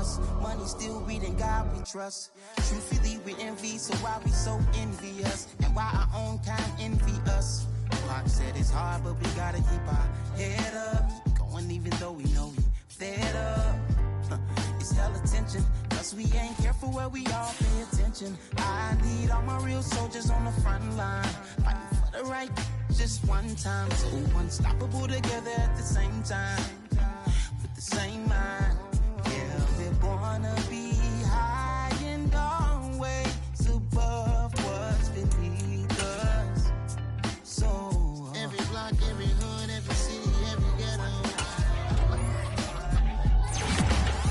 us. Money still reading God we trust. Truthfully we envy, so why we so envious? And why our own kind envy us? Pac said it's hard, but we gotta keep our head up. Keep going even though we know we fed up. It's hella tension, cause we ain't careful where we all pay attention. I need all my real soldiers on the front line, fighting for the right just one time. So unstoppable together at the same time, with the same mind. Yeah, we're gonna be high and always above what's beneath us. So every block, every hood, every city, every ghetto.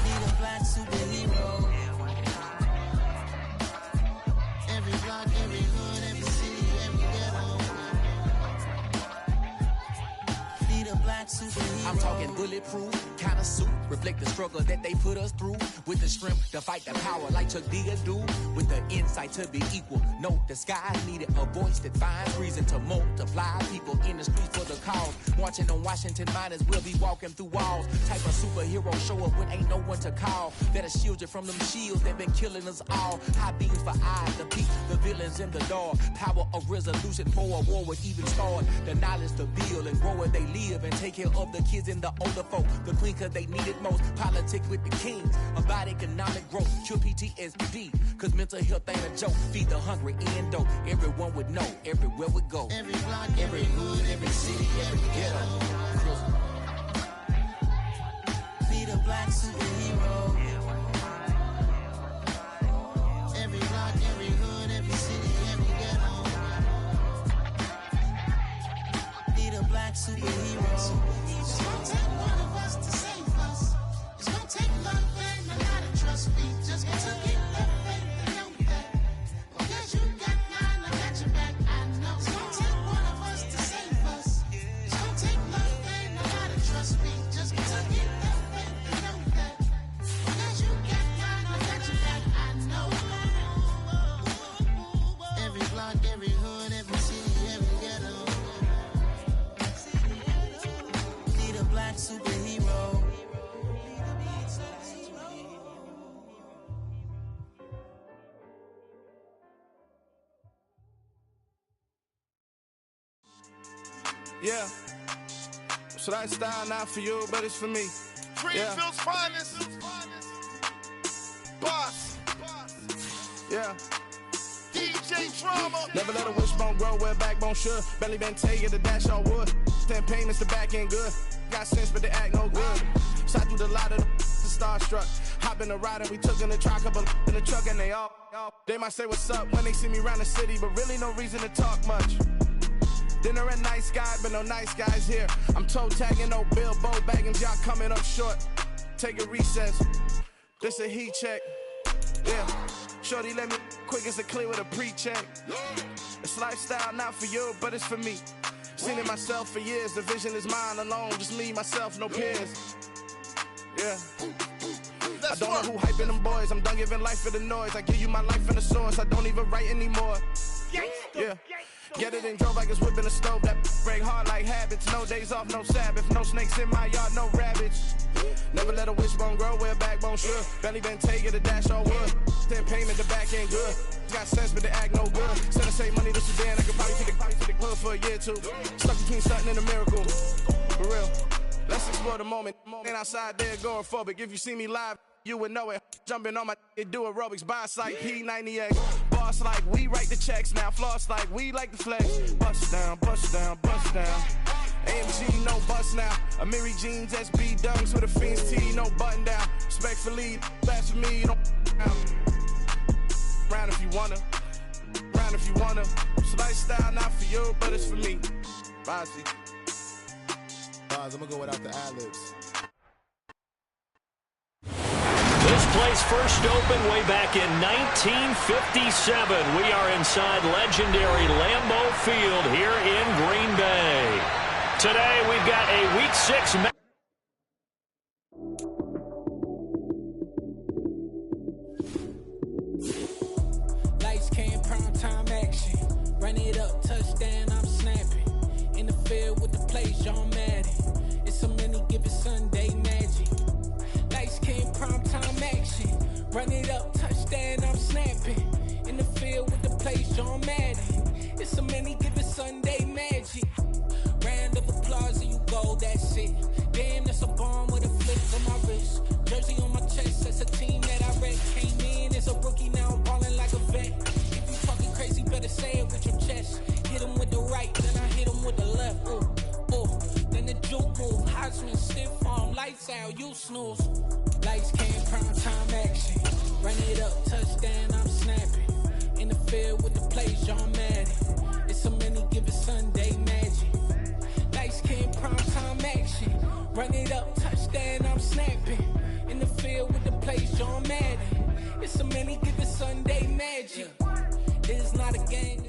Need a black superhero. Every block, every hood, every city, every ghetto. Need a black superhero. I'm talking bulletproof, kind of suit, reflect the struggle that they put us through. With the strength to fight the power like Chuck D do. With the insight to be equal. No disguise needed, a voice that finds reason to multiply. People in the streets for the cause. Marching on Washington miners will be walking through walls. Type of superhero show up when ain't no one to call. That'll shield you from them shields that been killing us all. High beams for eyes to peek the villains in the dark. Power of resolution for a war would even start. The knowledge to build and grow where they live and take care of the kids and the older folk. The queen cause they need it most. Politics with the kings. About economic growth. Cure PTSD. Cause mental health ain't a joke. Feed the hungry and dope. Everyone would know. Everywhere we go. Every block, every hood, every city, every ghetto. Need a black superhero. Every block, every hood, every city, every ghetto. Need a black superhero. It's gonna take one of us to save us. It's gonna take love and a lot of trust. We just got to get that faith and know that. Because you got mine, I got your back, I know. It's gonna take one of us to save us. It's gonna take love and a lot of trust. We just got to get that faith and know that. Because you got mine, I got your back, I know. Every block, every hood, every city, every ghetto. Need a black superhero. Yeah. So that style not for you, but it's for me. Greenfield's finest. Boss. Yeah. DJ Drama. Never let a wishbone grow where a backbone should. Belly been taken to dash all wood. 10 payments, the back end good. Got sense, but they act no good. Shot through the lot of the starstruck. Hop in the ride and we took in the truck, couple in the truck and they all. They might say what's up when they see me around the city, but really no reason to talk much. Dinner a nice guy, but no nice guys here. I'm toe tagging, no Bilbo bagging, y'all coming up short. Take a recess. This a heat check. Yeah. Shorty let me quick as a clear with a pre-check. It's lifestyle not for you, but it's for me. Seen it myself for years. The vision is mine alone. Just me, myself, no peers. Yeah. I don't know who hyping them boys. I'm done giving life for the noise. I give you my life in the source. I don't even write anymore. Yeah. Get it and drove like it's whipping a stove. That break hard like habits. No days off, no Sabbath. No snakes in my yard, no rabbits. Never let a wishbone grow where a backbone should. Belly been taken to dash all wood. 10 payment, the back ain't good. Got sense, but they act no good. Send a save money to Sudan. I could probably take the hood for a year or two. Stuck between something and a miracle. For real. Let's explore the moment. Ain't outside there agoraphobic. If you see me live, you would know it. Jumping on my do aerobics. Boss like P90X. Boss like we write the checks now. Floss like we like the flex. Bust down, bust down, bust down. AMG, no bust now. Amiri jeans, SB dunks with a Fiends T, no button down. Respectfully, best for me, you don't round if you wanna. Round if you wanna. It's lifestyle not for you, but it's for me. Bossy. I'm gonna go without the ad-libs. This place first opened way back in 1957. We are inside legendary Lambeau Field here in Green Bay. Today we've got a Week 6 Lights came, prime time action. Run it up, touchdown, I'm snapping. In the field with the plays, John Madden. It's so many, give it Sunday magic. Lights came, prime time action. That's it. Damn, that's a bomb with a flick on my wrist. Jersey on my chest, that's a team that I wreck. Came in as a rookie, now I'm ballin' like a vet. If you talking crazy, better say it with your chest. Hit him with the right, then I hit him with the left. Ooh, ooh. Then the juke move, Heisman, stiff arm, lights out, you snooze. Lights came, prime time action. Run it up, touchdown, I'm snapping. In the field with the plays, John Madden. It's a many given Sunday magic. Lights came, prime time action. Run it up, touchdown, I'm snapping. In the field with the plays, John Madden. It's a many given Sunday magic. It's not a game.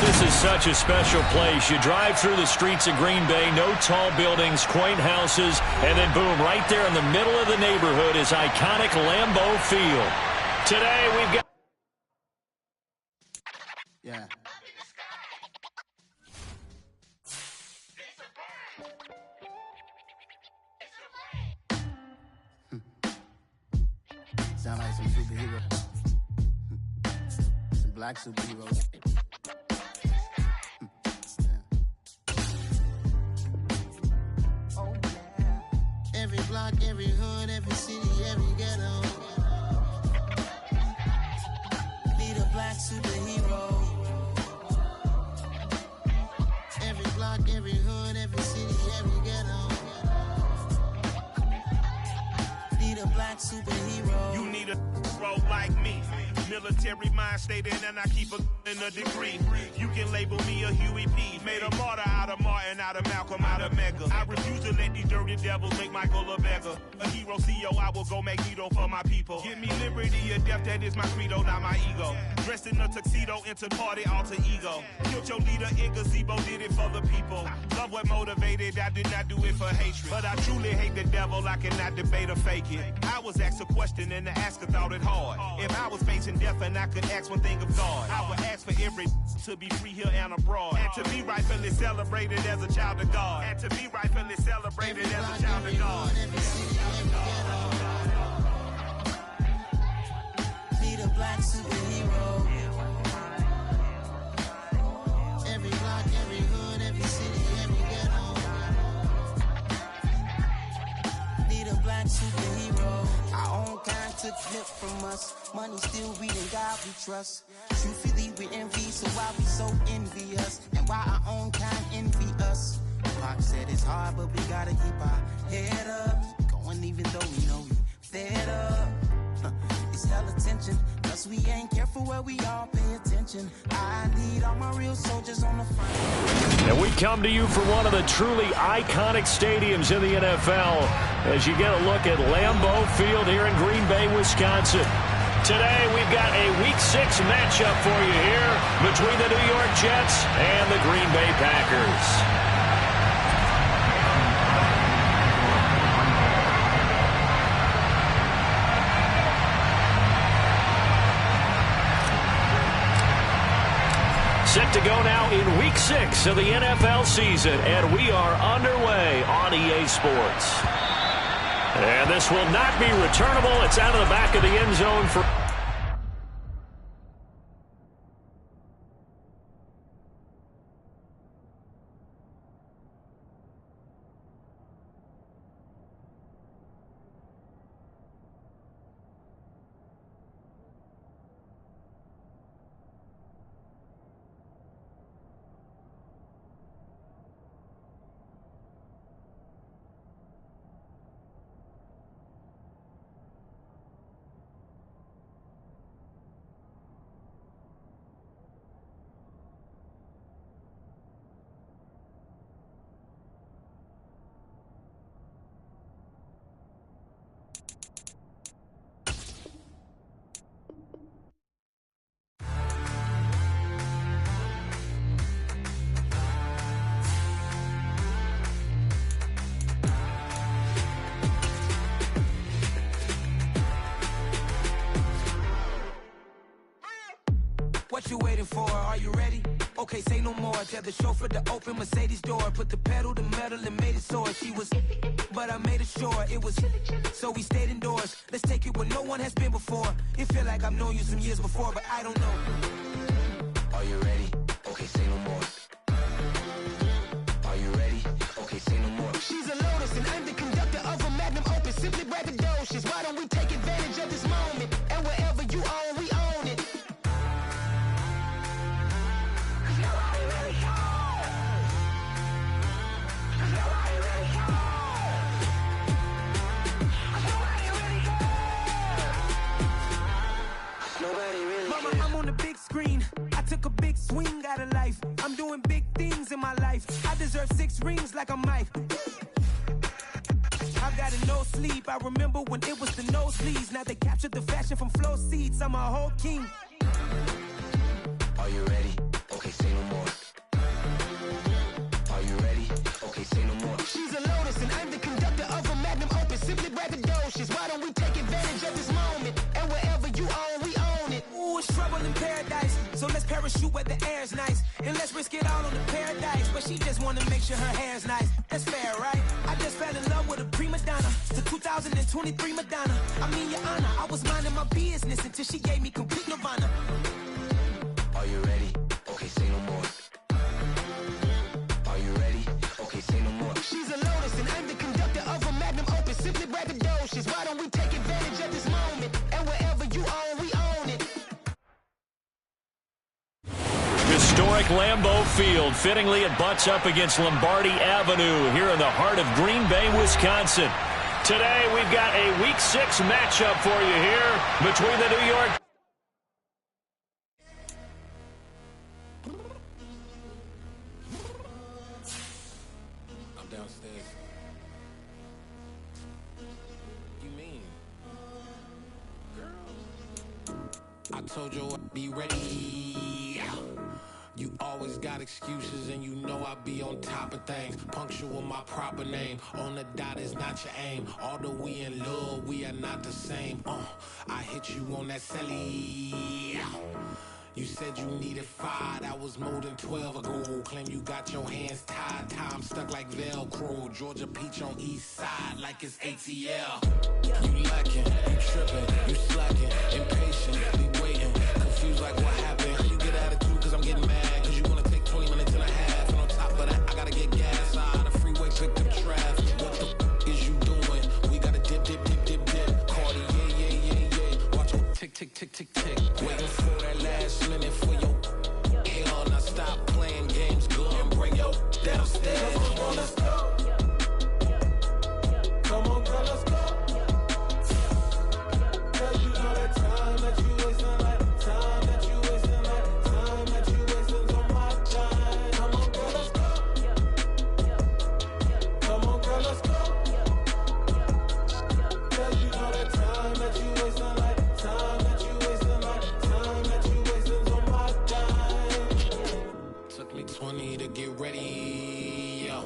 This is such a special place. You drive through the streets of Green Bay, no tall buildings, quaint houses, and then boom, right there in the middle of the neighborhood is iconic Lambeau Field. Today we've got... Yeah. Sound like some superheroes. Some black superheroes. Oh, yeah. Every block, every hood, every city, every ghetto. Be the black superhero. Every block, every hood, every city, every ghetto. Be the black superhero. You need a bro like me. Military mind stated, and I keep in a degree. You can label me a Huey P. Made a martyr out of Martin, out of Malcolm, out of Mega. I refuse to let these dirty devils make Michael a beggar. A hero CEO, I will go Magneto for my people. Give me liberty or death, that is my credo, not my ego. Dressed in a tuxedo, into party, alter ego. Killed your leader in gazebo, did it for the people. Love what motivated, I did not do it for hatred. But I truly hate the devil, I cannot debate or fake it. I was asked a question and the asker thought it hard. If I was facing death and I could ask one thing of God, I would ask for every to be free here and abroad. And to be rightfully celebrated as a child of God. And to be rightfully celebrated as a child of God. Be the black superhero. Every block, every hood, every city, every ghetto. Be the black superhero. Our own kind took flip from us. Money still reading God we trust. Truthfully we envy, so why we so envious? And why our own kind envy us? Pac said it's hard, but we gotta keep our head up. Going even though we know we fed up. It's hella tension, cause we ain't careful where we all pay attention. I need all my real soldiers on the front. And we come to you from one of the truly iconic stadiums in the NFL as you get a look at Lambeau Field here in Green Bay, Wisconsin. Today we've got a Week 6 matchup for you here between the New York Jets and the Green Bay Packers. Set to go now in Week 6 of the NFL season, and we are underway on EA Sports. And this will not be returnable. It's out of the back of the end zone for... waiting for? Are you ready? Okay, say no more. Tell the chauffeur to open Mercedes door. Put the pedal to metal and made it soar. She was, but I made it sure it was. So we stayed indoors. Let's take it where no one has been before. It feel like I've known you some years before, but I don't know. Are you ready? Okay, say no more. Are you ready? Okay, say no more. She's a Lotus and I'm the conductor of a magnum opus. Simply braggadocious. Why don't we take advantage of this moment? And wherever you own, we own it. Mama, I'm on the big screen. I took a big swing out of life. I'm doing big things in my life. I deserve 6 rings like I'm Mike. I got a no sleep. I remember when it was the nosebleeds. Now they captured the fashion from flow seats. I'm a whole king. Are you ready? Okay, say no more. Are you ready? Okay, say no more. She's a Lotus and I'm the conductor of a magnum opus. Simply braggadocious. Why don't we take advantage of this moment? And wherever you own, we own it. Ooh, it's trouble in paradise. So let's parachute where the air's nice. And let's risk it all on the paradise. But she just wanna make sure her hair's nice. That's fair, right? I just fell in love with a prima donna. The 2023 Madonna. I mean, your honor, I was minding my business until she gave me complete nirvana. Are you ready? Okay, say no more. Are you ready? Okay, say no more. She's a Lotus and I'm the conductor of a magnum opus. Simply braggadocious. Why don't we take advantage of this moment? And wherever you own, we own it. Historic Lambeau Field. Fittingly, it butts up against Lombardi Avenue here in the heart of Green Bay, Wisconsin. Today, we've got a Week 6 matchup for you here between the New York Downstairs. You mean? Girl. I told you I'd be ready. You always got excuses and you know I be on top of things. Punctual my proper name. On the dot is not your aim. Although we in love, we are not the same. I hit you on that celly. You said you needed 5, that was more than 12 ago. Claim you got your hands tied, time stuck like Velcro. Georgia peach on east side like it's ATL. You lacking, you tripping, you slacking, impatient, be waiting, confused like what happened. How you get attitude cause I'm getting mad, cause you wanna take 20 minutes and a half. And on top of that, I gotta get gas out of the freeway, pick up traffic. What the is you doing? We gotta dip, dip, dip, dip, dip. Cardi, yeah. Watch it tick, tick, tick, tick, tick. Waiting for that last minute for your hell. Now stop playing games, go and bring your downstairs. Come on, let's go. Come on, girl, let's go. Cause you know that time that you wasting, like time that you wasting, like time that you wasting on my time. Come on, girl, let's go. Come on, girl, let's go. Cause you know that time that you wasting, like time that you wasting, like time that you wasting on my time. Took me 20 to get ready, yo.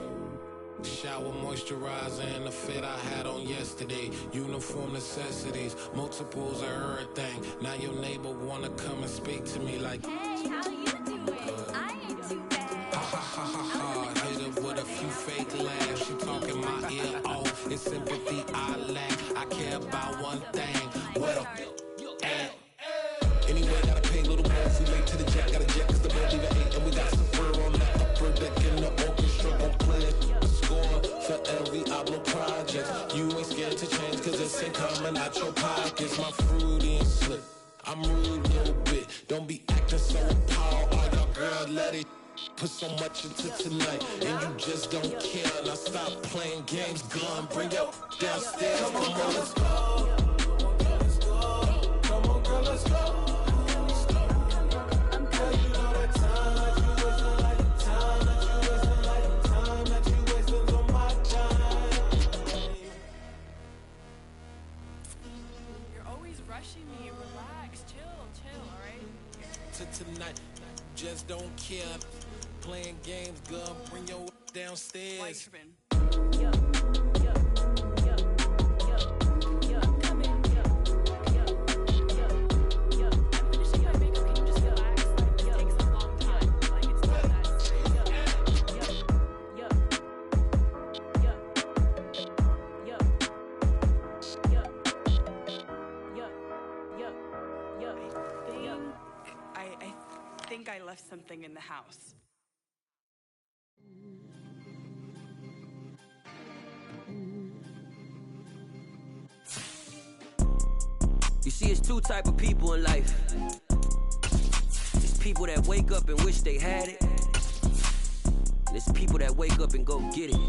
Shower moisturizer and the fit I had on yesterday. Uniform necessities, multiples of everything. Now your neighbor wanna come and speak to me like, hey, how you doing? I ain't too bad. Ha ha ha ha ha. Hit her with a few fake laughs. She talking my ear off. It's sympathy I lack. I care about one thing. Well, and anyway, gotta pay a little more. If we late to the jet, gotta jet cause the boat leave at 8. And we got some fur on the upper deck in the orchestra. Gon' play a score for every Oblo project. You ain't scared to change cause it's ain't coming out your pockets. My fruity and slip. I'm rude a little bit. Don't be acting so appalled. All y'all girl, let it put so much into tonight. And you just don't care. Now stop playing games. Gun, bring your downstairs. Come on, girl, let's go. Come on, girl, let's go. Rushing me, relax, chill, alright? To tonight, just don't care. Playing games, gun, bring your downstairs. I'm finishing my makeup, can you just relax? Like, take left something in the house. You see, it's two type of people in life. It's people that wake up and wish they had it. And it's people that wake up and go get it.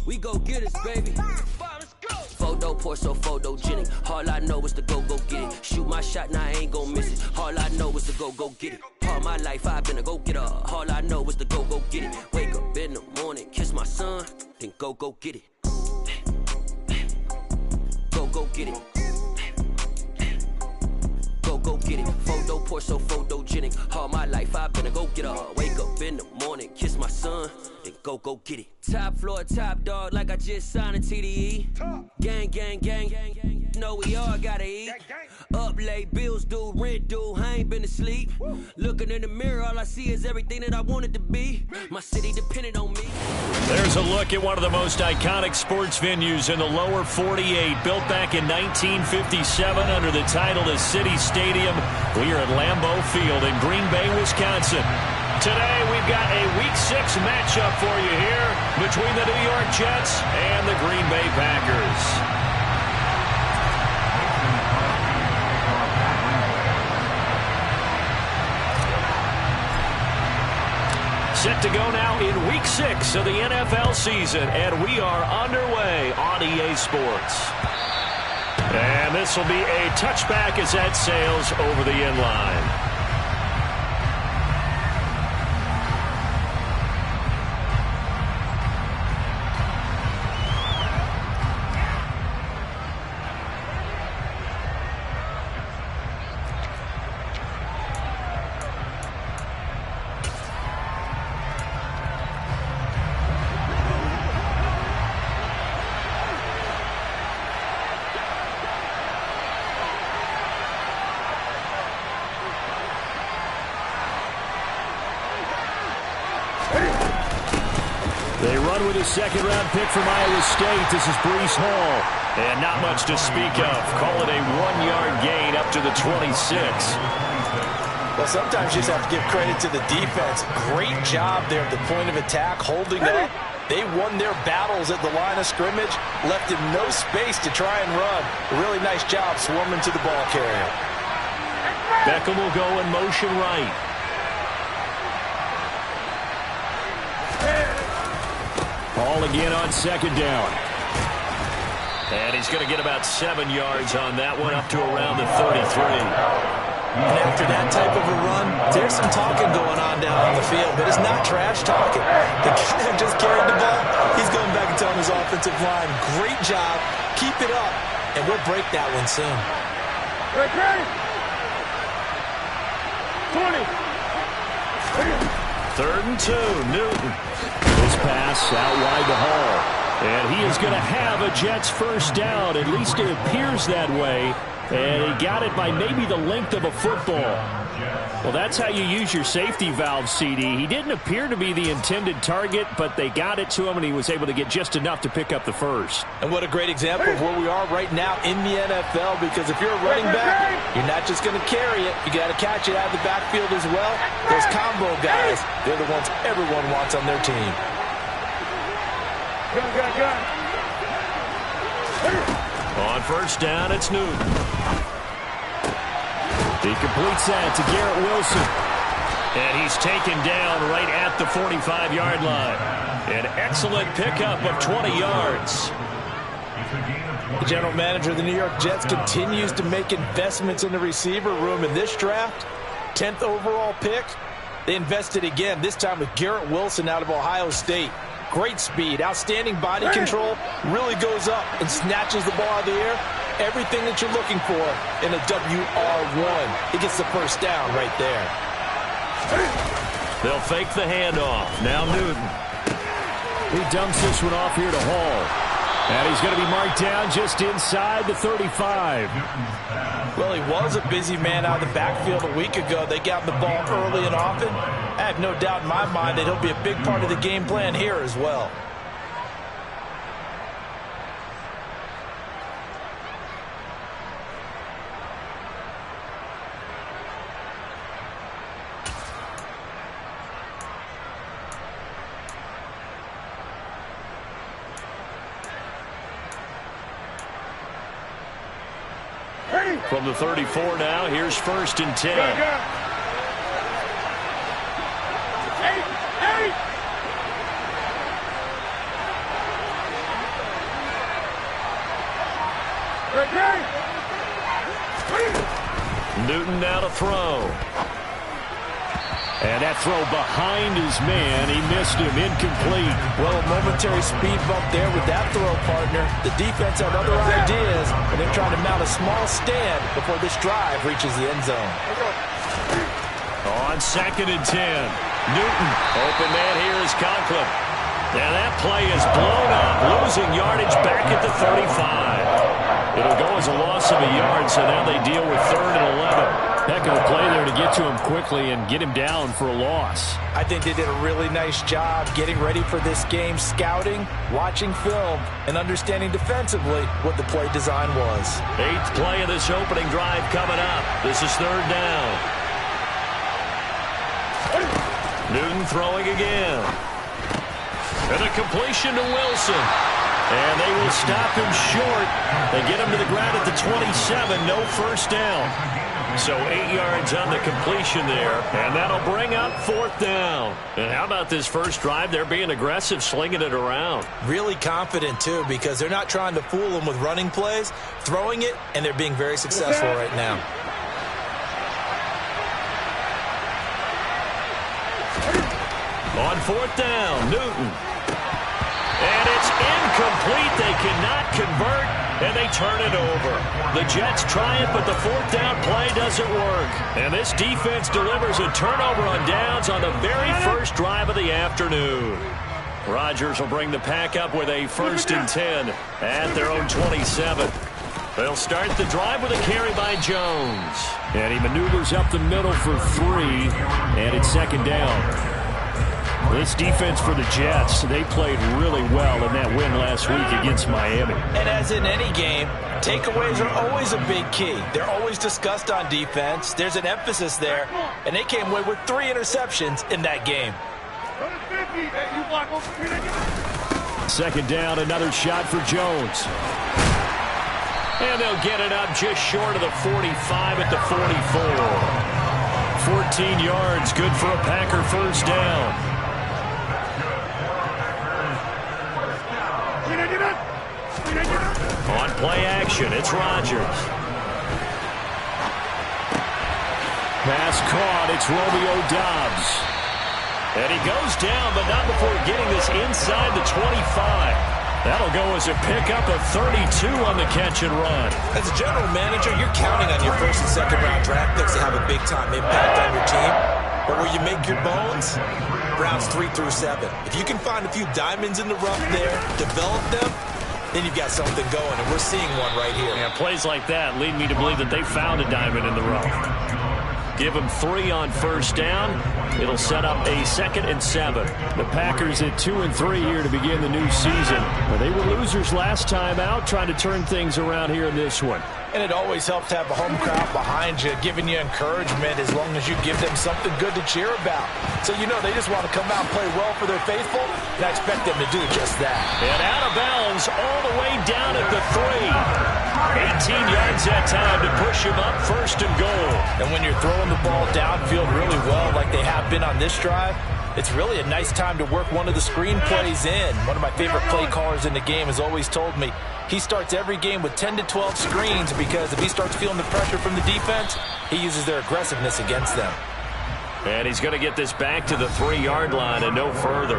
We go get it, baby. Photo poor, so photogenic. All I know is to go get it. Shoot my shot, now I ain't gon' miss it. All I know is to go get it. All my life I've been a go-getter. All I know is to go get it. Wake up in the morning, kiss my son, then go get it. Go get it. Go get it. Photo poor, so photogenic. All my life I've been a go-getter. Wake up in the morning, kiss my son, then go get it. Top floor, top dog, like I just signed a TDE. Gang, gang, gang, gang, gang. Know we all gotta eat. Up late, bills due, rent due, I ain't been asleep. Looking in the mirror, all I see is everything that I wanted to be. My city depended on me. There's a look at one of the most iconic sports venues in the lower 48, built back in 1957 under the title of City Stadium. We are at Lambeau Field in Green Bay, Wisconsin. Today, we've got a Week 6 matchup for you here between the New York Jets and the Green Bay Packers. Set to go now in Week 6 of the NFL season, and we are underway on EA Sports. And this will be a touchback as that sails over the end line. They run with a second-round pick from Iowa State. This is Breece Hall. And not much to speak of. Call it a 1-yard gain up to the 26. Well, sometimes you just have to give credit to the defense. Great job there at the point of attack, holding up. They won their battles at the line of scrimmage, left him no space to try and run. A really nice job swarming to the ball carrier. Beckham will go in motion right. Ball again on second down. And he's going to get about 7 yards on that one, up to around the 33. And after that type of a run, there's some talking going on down on the field, but it's not trash talking. The guy that just carried the ball, he's going back and telling his offensive line, great job, keep it up, and we'll break that one soon. 20. 3rd and 2, Newton. This pass out wide to Hall. And he is going to have a Jets first down. At least it appears that way. And he got it by maybe the length of a football. Well, that's how you use your safety valve, CD. He didn't appear to be the intended target, but they got it to him, and he was able to get just enough to pick up the first. And what a great example of where we are right now in the NFL, because if you're a running back, you're not just going to carry it. You got to catch it out of the backfield as well. Those combo guys, they're the ones everyone wants on their team. On first down, it's Newton. He completes that to Garrett Wilson. And he's taken down right at the 45-yard line. An excellent pickup of 20 yards. The general manager of the New York Jets continues to make investments in the receiver room in this draft. 10th overall pick. They invested again, this time with Garrett Wilson out of Ohio State. Great speed, outstanding body control, really goes up and snatches the ball out of the air. Everything that you're looking for in a WR1. He gets the first down right there. They'll fake the handoff. Now Newton. He dumps this one off here to Hall. And he's going to be marked down just inside the 35. Well, he was a busy man out of the backfield a week ago. They got the ball early and often. I have no doubt in my mind that he'll be a big part of the game plan here as well. From the 34 now, here's 1st and 10. Newton now to throw. And that throw behind his man. He missed him. Incomplete. Well, a momentary speed bump there with that throw, partner. The defense had other ideas, and they're trying to mount a small stand before this drive reaches the end zone. On 2nd and 10. Newton. Open man here is Conklin. And that play is blown up, losing yardage back at the 35. It'll go as a loss of a yard, so now they deal with 3rd and 11. Heck of a play there to get to him quickly and get him down for a loss. I think they did a really nice job getting ready for this game, scouting, watching film, and understanding defensively what the play design was. 8th play of this opening drive coming up. This is 3rd down. Newton throwing again. And a completion to Wilson. And they will stop him short. They get him to the ground at the 27. No first down. So 8 yards on the completion there. And that'll bring up 4th down. And how about this first drive? They're being aggressive, slinging it around. Really confident, too, because they're not trying to fool them with running plays, throwing it, and they're being very successful right now. On 4th down, Newton. And it's incomplete. They cannot convert, and they turn it over. The Jets try it, but the 4th down play doesn't work. And this defense delivers a turnover on downs on the very first drive of the afternoon. Rodgers will bring the pack up with a 1st and 10 at their own 27. They'll start the drive with a carry by Jones. And he maneuvers up the middle for 3, and it's 2nd down. This defense for the Jets, they played really well in that win last week against Miami. And as in any game, takeaways are always a big key. They're always discussed on defense. There's an emphasis there, and they came away with 3 interceptions in that game. 2nd down, another shot for Jones. And they'll get it up just short of the 45 at the 44. 14 yards, good for a Packer first down. On play action, it's Rodgers. Pass caught, it's Romeo Doubs. And he goes down, but not before getting this inside the 25. That'll go as a pickup of 32 on the catch and run. As a general manager, you're counting on your 1st and 2nd round draft picks to have a big-time impact on your team. But where you make your bones, rounds 3 through 7. If you can find a few diamonds in the rough there, develop them, then you've got something going, and we're seeing one right here. Yeah, plays like that lead me to believe that they found a diamond in the rough. Give them 3 on first down. It'll set up a 2nd and 7. The Packers at 2 and 3 here to begin the new season. Well, they were losers last time out, trying to turn things around here in this one. And it always helps to have a home crowd behind you, giving you encouragement as long as you give them something good to cheer about. So you know they just want to come out and play well for their faithful, and I expect them to do just that. And out of bounds all the way down at the 3. 18 yards that time to push him up 1st and goal. And when you're throwing the ball downfield really well like they have been on this drive, it's really a nice time to work one of the screen plays in. One of my favorite play callers in the game has always told me he starts every game with 10 to 12 screens because if he starts feeling the pressure from the defense, he uses their aggressiveness against them. And he's going to get this back to the 3-yard line and no further.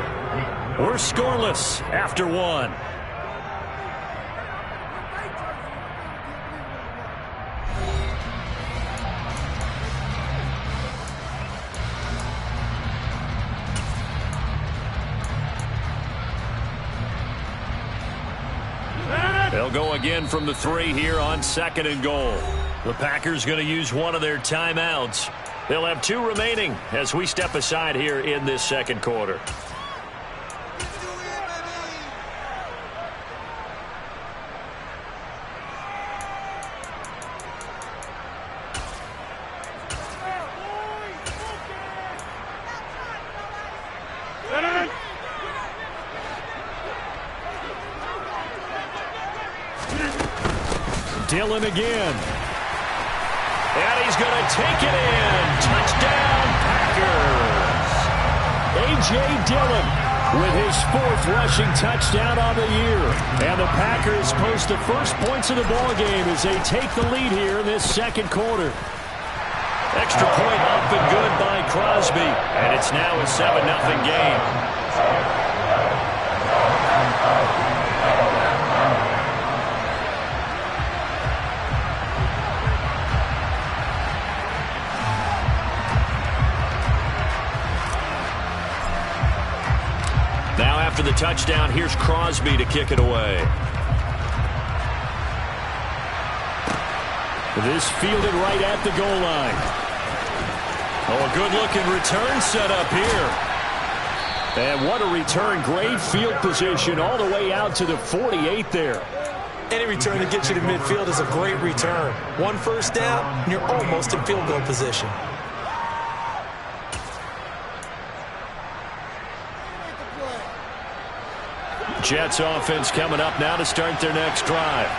We're scoreless after 1. They'll go again from the 3 here on 2nd and goal. The Packers going to use one of their timeouts. They'll have 2 remaining as we step aside here in this 2nd quarter. Dillon again. is going to take it in. Touchdown, Packers. A.J. Dillon with his 4th rushing touchdown on the year. And the Packers post the first points of the ball game as they take the lead here in this second quarter. Extra point up and good by Crosby. And it's now a 7-0 game. Now after the touchdown, here's Crosby to kick it away. This fielded right at the goal line. Oh, a good-looking return set up here. And what a return. Great field position all the way out to the 48 there. Any return that gets you to midfield is a great return. 1 first down, and you're almost in field goal position. Jets offense coming up now to start their next drive.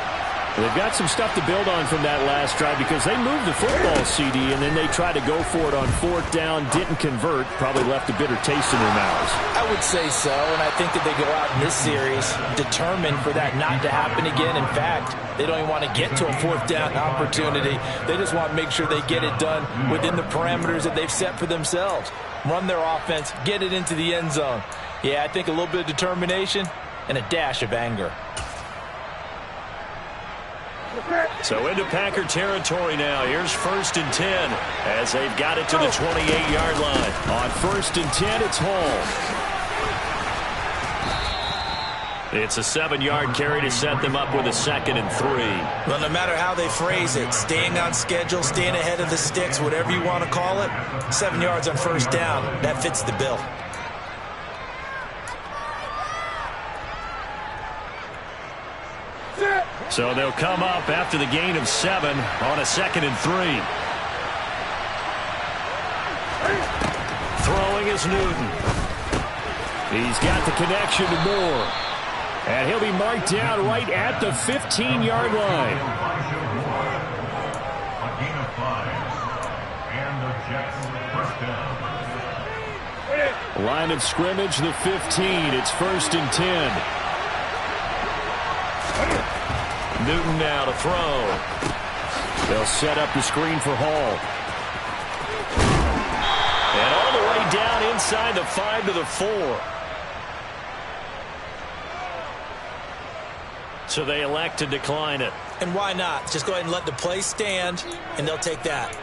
They've got some stuff to build on from that last drive because they moved the football, CD, and then they tried to go for it on 4th down, didn't convert, probably left a bitter taste in their mouths. I would say so, and I think that they go out in this series determined for that not to happen again. In fact, they don't even want to get to a 4th down opportunity. They just want to make sure they get it done within the parameters that they've set for themselves. Run their offense, get it into the end zone. Yeah, I think a little bit of determination and a dash of anger. So into Packer territory now. Here's 1st and 10 as they've got it to the 28-yard line. On 1st and 10, it's Hall. It's a 7-yard carry to set them up with a 2nd and 3. Well, no matter how they phrase it, staying on schedule, staying ahead of the sticks, whatever you want to call it, 7 yards on 1st down, that fits the bill. So they'll come up after the gain of 7 on a 2nd and 3. Throwing is Newton. He's got the connection to Moore. And he'll be marked down right at the 15-yard line. A gain of 5. And the Jets first down. Line of scrimmage, the 15. It's 1st and 10. Newton now to throw. They'll set up the screen for Hall. And all the way down inside the 5 to the 4. So they elect to decline it. And why not? Just go ahead and let the play stand, and they'll take that.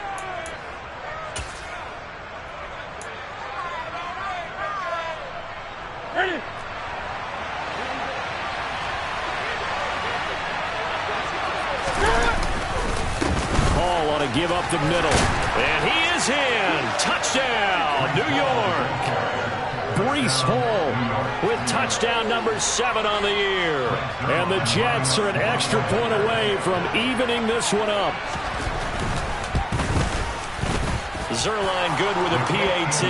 Hall ought to give up the middle. And he is in. Touchdown, New York. Breece Hall with touchdown number 7 on the year. And the Jets are an extra point away from evening this one up. Zerline good with a PAT.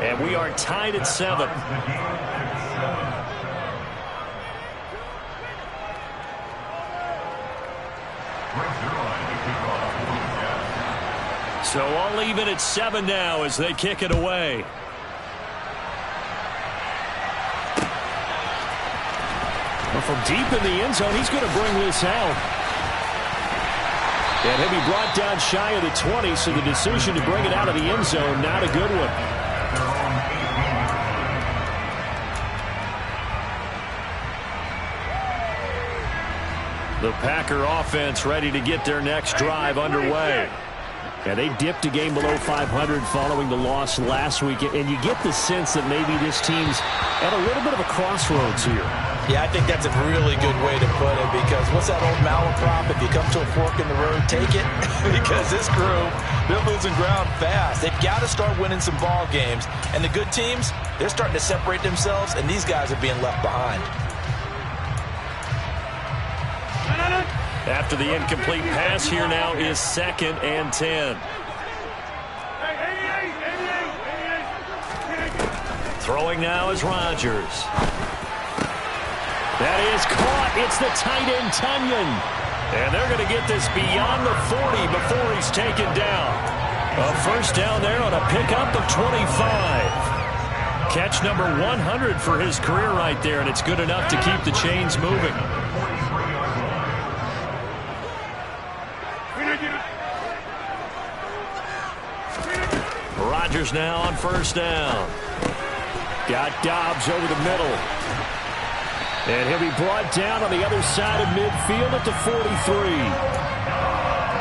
And we are tied at 7. So all even at 7 now as they kick it away. Well, from deep in the end zone, he's going to bring this out. And he'll be brought down shy of the 20, so the decision to bring it out of the end zone, not a good one. The Packer offense ready to get their next drive underway. Yeah, they dipped a game below 500 following the loss last week, and you get the sense that maybe this team's at a little bit of a crossroads here. Yeah, I think that's a really good way to put it, because what's that old malaprop? If you come to a fork in the road, take it. Because this crew, they're losing ground fast. They've got to start winning some ball games. And the good teams, they're starting to separate themselves, and these guys are being left behind. After the incomplete pass, here now is 2nd and 10. Throwing now is Rodgers. That is caught. It's the tight end, Tunyon. And they're going to get this beyond the 40 before he's taken down. A first down there on a pickup of 25. Catch number 100 for his career right there, and it's good enough to keep the chains moving. Rodgers now on first down. Got Dobbs over the middle. And he'll be brought down on the other side of midfield at the 43.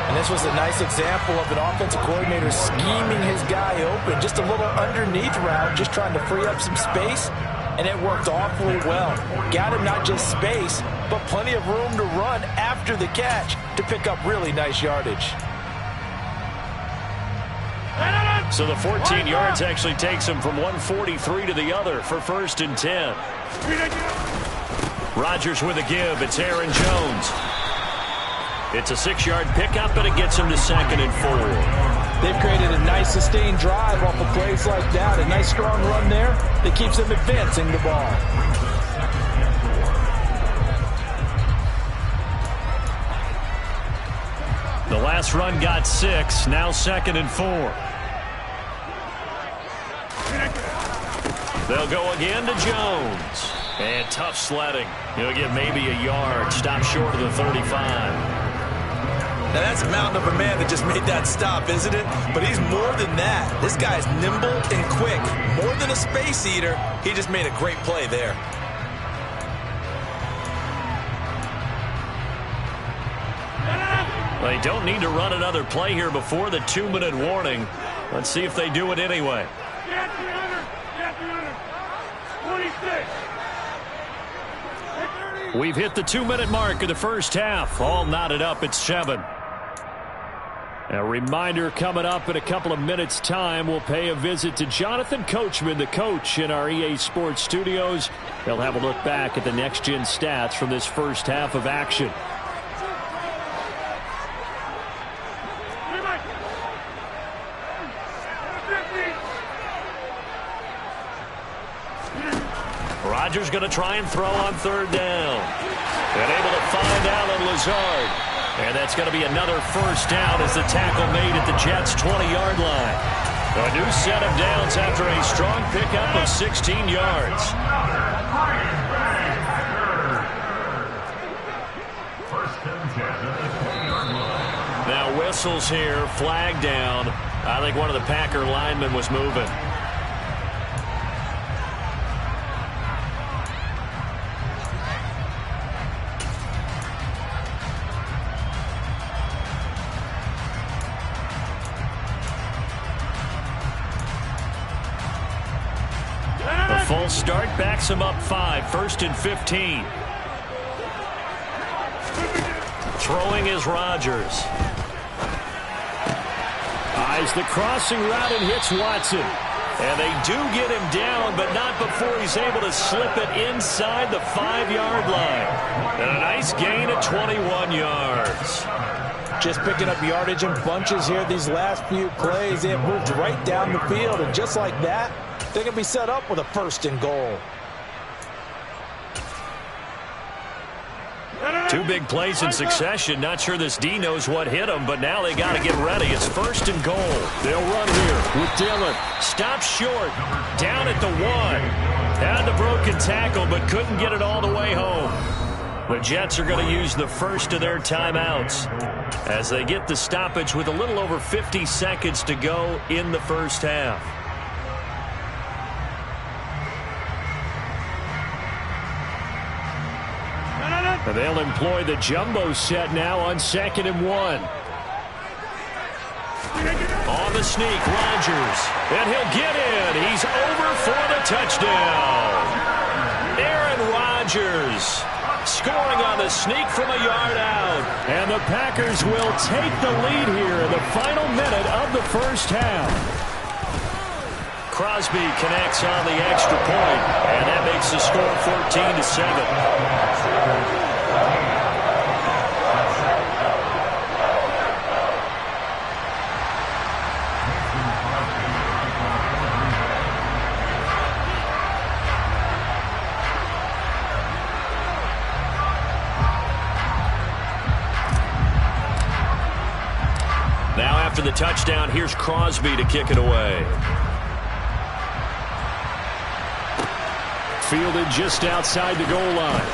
And this was a nice example of an offensive coordinator scheming his guy open. Just a little underneath route, just trying to free up some space, and it worked awfully well. Got him not just space, but plenty of room to run after the catch to pick up really nice yardage. So the 14 yards actually takes him from 143 to the other for 1st and 10. Rodgers with a give. It's Aaron Jones. It's a 6-yard pickup, and it gets him to 2nd and 4. They've created a nice sustained drive off of plays like that. A nice strong run there that keeps them advancing the ball. The last run got 6. Now 2nd and 4. They'll go again to Jones. And tough sledding. He'll get maybe a yard. Stop short of the 35. Now that's a mountain of a man that just made that stop, isn't it? But he's more than that. This guy's nimble and quick. More than a space eater, he just made a great play there. They don't need to run another play here before the 2-minute warning. Let's see if they do it anyway. Get 300. Get 300. 26. We've hit the 2-minute mark of the first half. All knotted up at 7. A reminder, coming up in a couple of minutes' time, we'll pay a visit to Jonathan Coachman, the coach in our EA Sports studios. He'll have a look back at the next-gen stats from this first half of action. Rodgers going to try and throw on 3rd down. And able to find Allen Lazard. And that's going to be another first down as the tackle made at the Jets' 20-yard line. A new set of downs after a strong pickup of 16 yards. Now whistles here, flag down. I think one of the Packer linemen was moving. Full start backs him up 5. 1st and 15. Throwing is Rodgers. Eyes the crossing route and hits Watson. And they do get him down, but not before he's able to slip it inside the 5-yard line. And a nice gain of 21 yards. Just picking up yardage in bunches here these last few plays. They have moved right down the field, and just like that, they can be set up with a 1st and goal. 2 big plays in succession. Not sure this D knows what hit him, but now they got to get ready. It's 1st and goal. They'll run here with Dillon. Stop short. Down at the 1. Had the broken tackle, but couldn't get it all the way home. The Jets are going to use the first of their timeouts as they get the stoppage with a little over 50 seconds to go in the first half. And they'll employ the jumbo set now on 2nd and 1. On the sneak, Rodgers. And he'll get in. He's over for the touchdown. Aaron Rodgers scoring on the sneak from a yard out. And the Packers will take the lead here in the final minute of the first half. Crosby connects on the extra point, and that makes the score 14-7. for the touchdown. Here's Crosby to kick it away. Fielded just outside the goal line.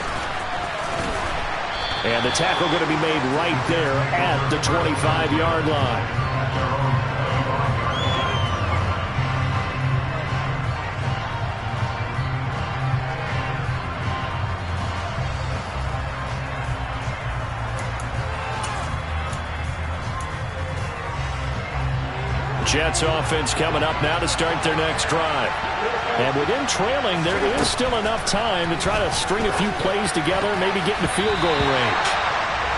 And the tackle going to be made right there at the 25-yard line. Jets offense coming up now to start their next drive. And within trailing, there is still enough time to try to string a few plays together, maybe get in the field goal range.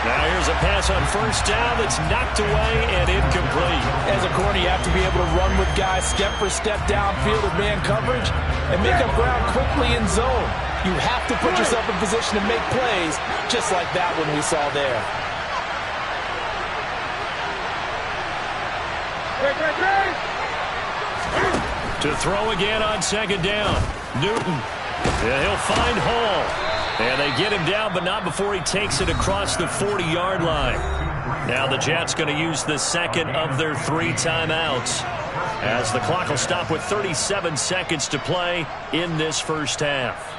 Now here's a pass on first down that's knocked away and incomplete. As a corner, you have to be able to run with guys step for step downfield of man coverage and make up ground quickly in zone. You have to put yourself in position to make plays, just like that one we saw there. To throw again on second down. Newton. Yeah, he'll find Hall. And they get him down, but not before he takes it across the 40-yard line. Now the Jets going to use the second of their 3 timeouts, as the clock will stop with 37 seconds to play in this first half.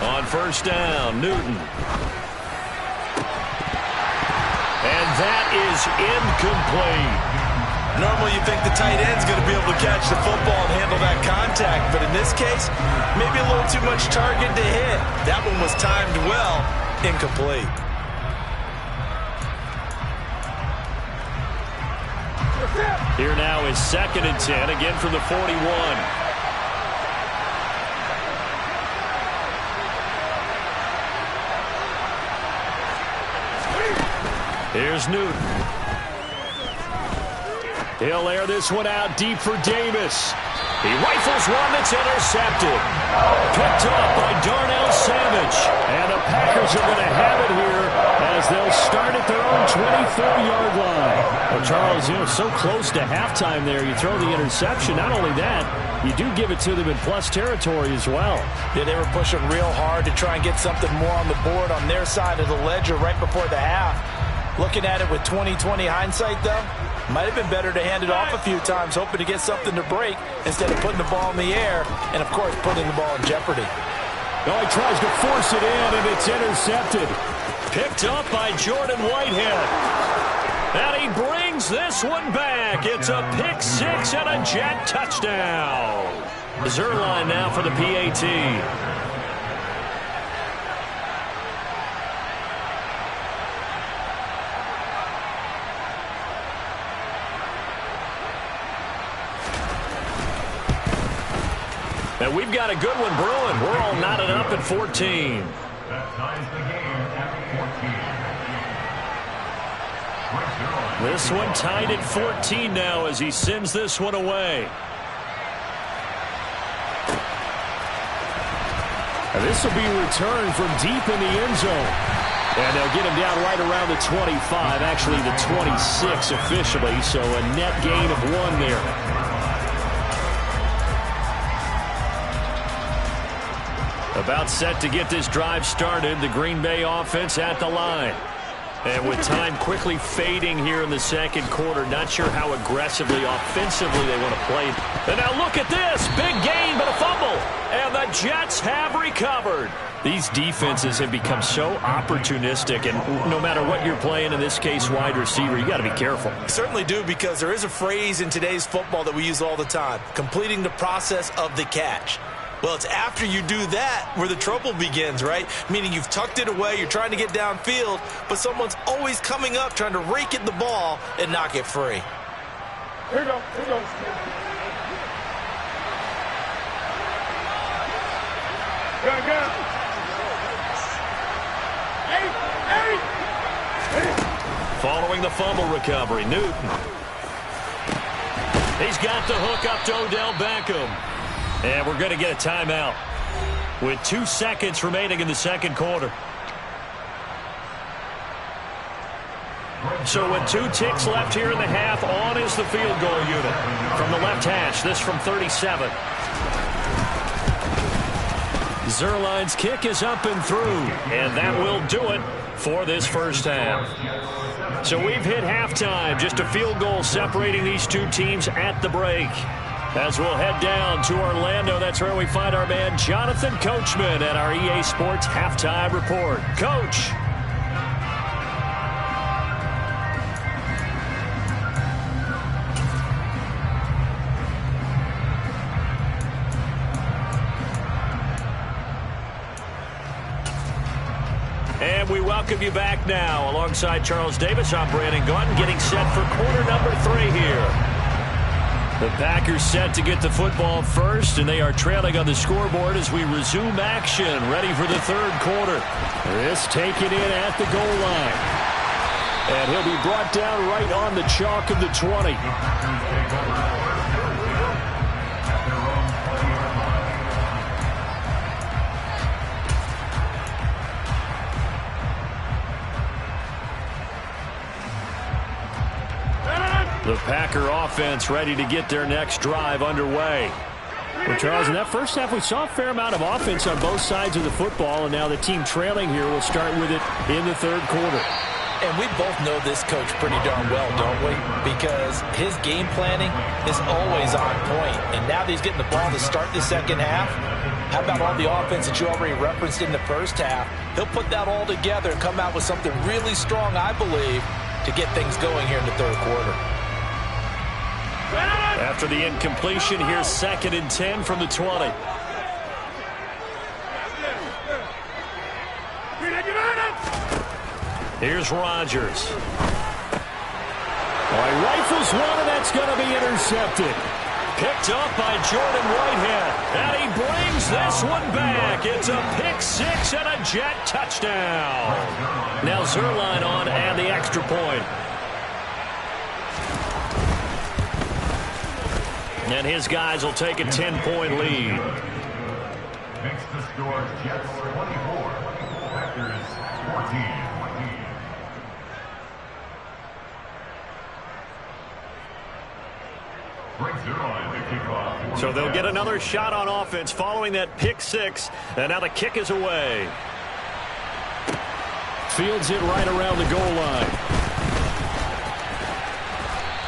On first down, Newton. And that is incomplete. Normally you think the tight end's going to be able to catch the football and handle that contact, but in this case, maybe a little too much target to hit. That one was timed well, incomplete. Here now is 2nd and 10, again from the 41. Here's Newton. He'll air this one out deep for Davis. He rifles one that's intercepted. Picked up by Darnell Savage. And the Packers are going to have it here as they'll start at their own 24-yard line. Well, Charles, you know, so close to halftime there. You throw the interception. Not only that, you do give it to them in plus territory as well. Yeah, they were pushing real hard to try and get something more on the board on their side of the ledger right before the half. Looking at it with 20/20 hindsight, though, might have been better to hand it off a few times, hoping to get something to break instead of putting the ball in the air and, of course, putting the ball in jeopardy. Oh, he tries to force it in, and it's intercepted. Picked up by Jordan Whitehead. And he brings this one back. It's a pick 6 and a Jet touchdown. Zerline now for the PAT. And we've got a good one brewing. We're all knotted up at 14. That ties the game at 14. This one tied at 14 now as he sends this one away. And this will be returned from deep in the end zone. And they'll get him down right around the 25, actually the 26 officially, so a net gain of 1 there. About set to get this drive started, the Green Bay offense at the line. And with time quickly fading here in the second quarter, not sure how aggressively, offensively they want to play. And now look at this. Big gain, but a fumble. And the Jets have recovered. These defenses have become so opportunistic, and no matter what you're playing, in this case wide receiver, you got to be careful. Certainly do, because there is a phrase in today's football that we use all the time, completing the process of the catch. Well, it's after you do that where the trouble begins, right? Meaning you've tucked it away, you're trying to get downfield, but someone's always coming up trying to rake at the ball and knock it free. Here we go. Go. Following the fumble recovery, Newton. He's got the hook up to Odell Beckham. And we're going to get a timeout. with 2 seconds remaining in the second quarter. So with 2 ticks left here in the half, on is the field goal unit. From the left hash, this from 37. Zerline's kick is up and through, and that will do it for this first half. So we've hit halftime, just a field goal separating these two teams at the break. As we'll head down to Orlando, that's where we find our man Jonathan Coachman at our EA Sports Halftime Report. Coach. And we welcome you back now. Alongside Charles Davis, I'm Brandon Gaudin, getting set for quarter number 3 here. The Packers set to get the football first, and they are trailing on the scoreboard as we resume action, ready for the third quarter. This taken in at the goal line. And he'll be brought down right on the chalk of the 20. The Packer offense ready to get their next drive underway. Well, Charles, in that first half, we saw a fair amount of offense on both sides of the football, and now the team trailing here will start with it in the third quarter. And we both know this coach pretty darn well, don't we? Because his game planning is always on point. And now that he's getting the ball to start the second half, how about all the offense that you already referenced in the first half? He'll put that all together and come out with something really strong, I believe, to get things going here in the third quarter. After the incompletion, here's 2nd and 10 from the 20. Here's Rodgers. Well, he rifles one, and that's going to be intercepted. Picked up by Jordan Whitehead, and he brings this one back. It's a pick 6 and a Jet touchdown. Now Zerline on and the extra point. And his guys will take a 10-point lead. Makes the score Jets 24, Packers 14. So they'll get another shot on offense following that pick 6. And now the kick is away. Fields it right around the goal line.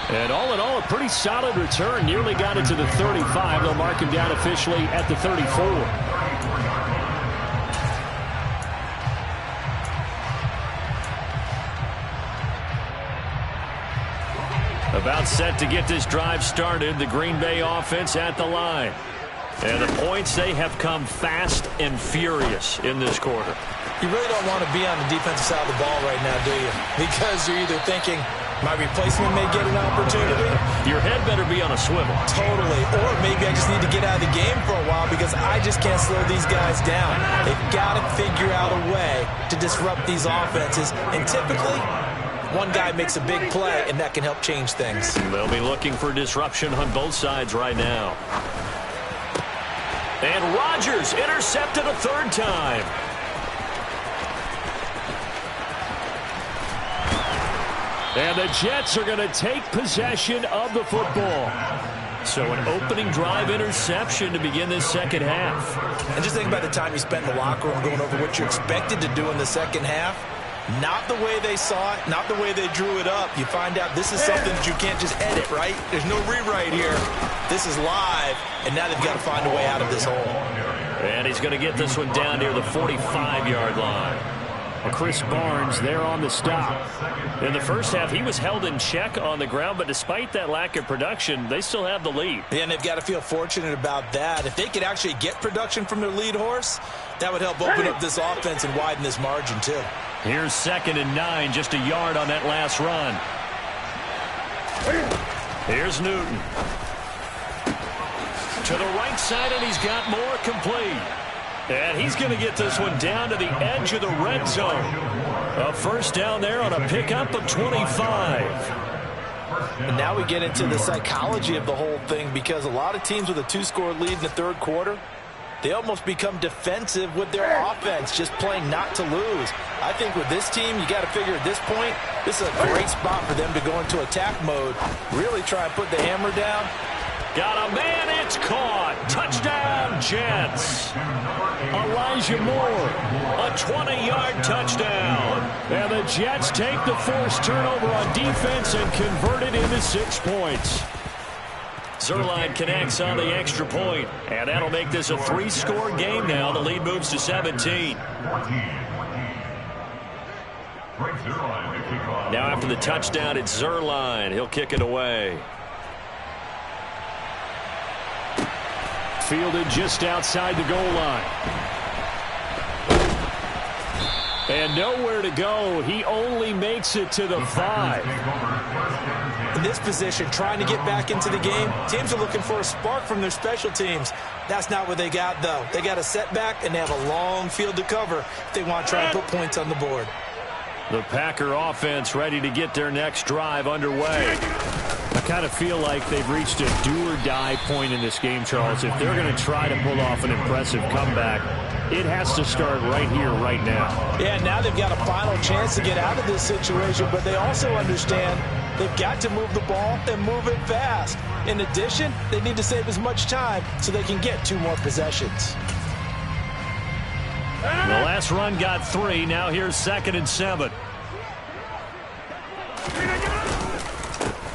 And all in all, a pretty solid return. Nearly got it to the 35. They'll mark him down officially at the 34. About set to get this drive started. The Green Bay offense at the line. And the points, they have come fast and furious in this quarter. You really don't want to be on the defensive side of the ball right now, do you? Because you're either thinking, my replacement may get an opportunity. Your head better be on a swivel. Totally. Or maybe I just need to get out of the game for a while because I just can't slow these guys down. They've got to figure out a way to disrupt these offenses. And typically, one guy makes a big play, and that can help change things. They'll be looking for disruption on both sides right now. And Rodgers intercepted a 3rd time. And the Jets are going to take possession of the football. So an opening drive interception to begin this second half. And just think about the time you spent in the locker room going over what you expected to do in the second half. Not the way they saw it, not the way they drew it up. You find out this is something that you can't just edit, right? There's no rewrite here. This is live, and now they've got to find a way out of this hole. And he's going to get this one down near the 45-yard line. Well, Chris Barnes there on the stop. In the first half, he was held in check on the ground, but despite that lack of production, they still have the lead. Yeah, and they've got to feel fortunate about that. If they could actually get production from their lead horse, that would help open up this offense and widen this margin, too. Here's 2nd and 9, just a yard on that last run. Here's Newton. To the right side, and he's got more complete. And he's going to get this one down to the edge of the red zone. A first down there on a pickup of 25. And now we get into the psychology of the whole thing because a lot of teams with a 2-score lead in the third quarter, they almost become defensive with their offense, just playing not to lose. I think with this team, you got to figure at this point, this is a great spot for them to go into attack mode, really try and put the hammer down. Got a man, it's caught. Touchdown, Jets. Elijah Moore, a 20-yard touchdown. And the Jets take the forced turnover on defense and convert it into 6 points. Zerline connects on the extra point, and that'll make this a 3-score game now. The lead moves to 17. Now after the touchdown, it's Zerline. He'll kick it away. Fielded just outside the goal line. And nowhere to go. He only makes it to the 5. In this position, trying to get back into the game, teams are looking for a spark from their special teams. That's not what they got, though. They got a setback, and they have a long field to cover if they want to try and put points on the board. The Packer offense ready to get their next drive underway. I kind of feel like they've reached a do-or-die point in this game, Charles. If they're going to try to pull off an impressive comeback, it has to start right here, right now. Yeah, now they've got a final chance to get out of this situation, but they also understand they've got to move the ball and move it fast. In addition, they need to save as much time so they can get 2 more possessions. The last run got 3. Now here's 2nd and 7.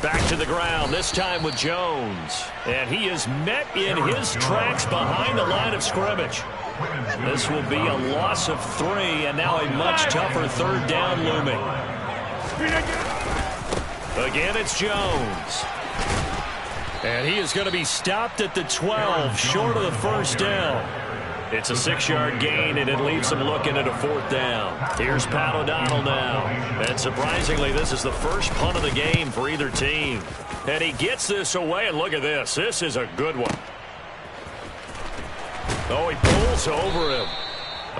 Back to the ground, this time with Jones. And he is met in his tracks behind the line of scrimmage. This will be a loss of 3, and now a much tougher 3rd down looming. Again, it's Jones. And he is going to be stopped at the 12, short of the 1st down. It's a 6-yard gain, and it leaves him looking at a 4th down. Here's Pat O'Donnell now. And surprisingly, this is the first punt of the game for either team. And he gets this away, and look at this. This is a good one. Oh, he pulls over him.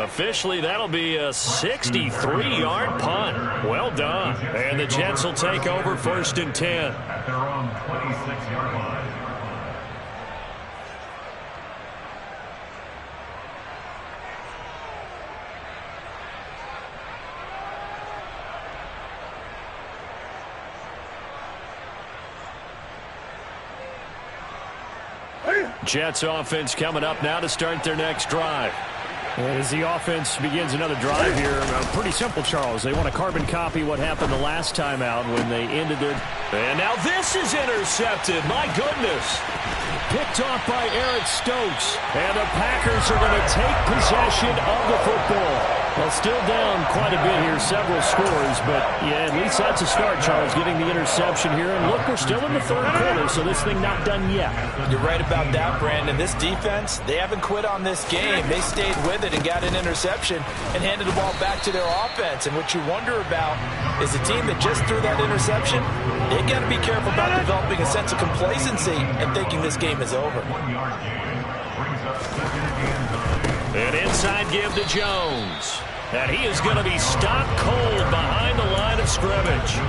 Officially, that'll be a 63-yard punt. Well done. And the Jets will take over 1st and 10. At their own 26-yard line. Jets offense coming up now to start their next drive. And as the offense begins another drive here, pretty simple, Charles. They want to carbon copy what happened the last time out when they ended their... And now this is intercepted. My goodness. Picked off by Eric Stokes. And the Packers are going to take possession of the football. Well, still down quite a bit here, several scores, but yeah, at least that's a start, Charles, getting the interception here. And look, we're still in the 3rd quarter, so this thing not done yet. You're right about that, Brandon. This defense, they haven't quit on this game. They stayed with it and got an interception and handed the ball back to their offense. And what you wonder about is a team that just threw that interception, they got to be careful about developing a sense of complacency and thinking this game is over. An inside give to Jones. And he is going to be stopped cold behind the line of scrimmage.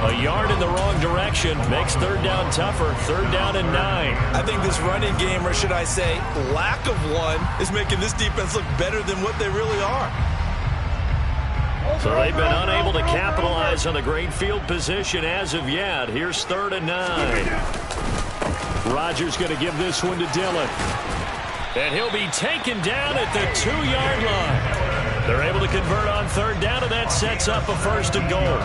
A yard in the wrong direction makes 3rd down tougher. 3rd down and 9. I think this running game, or should I say lack of one, is making this defense look better than what they really are. So they've been unable to capitalize on the great field position as of yet. Here's 3rd and 9. Rodgers going to give this one to Dillon. And he'll be taken down at the 2-yard line. They're able to convert on 3rd down, and that sets up a 1st and goal.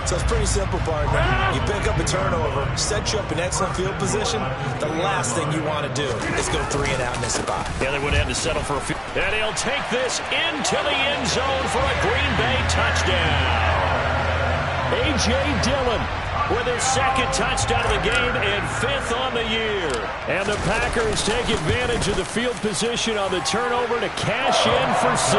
So it's pretty simple, partner. You pick up a turnover, set you up in excellent field position. The last thing you want to do is go 3 and out in this spot. Yeah, they would have to settle for a few. And he'll take this into the end zone for a Green Bay touchdown. A.J. Dillon with his 2nd touchdown of the game and 5th on the year. And the Packers take advantage of the field position on the turnover to cash in for 6.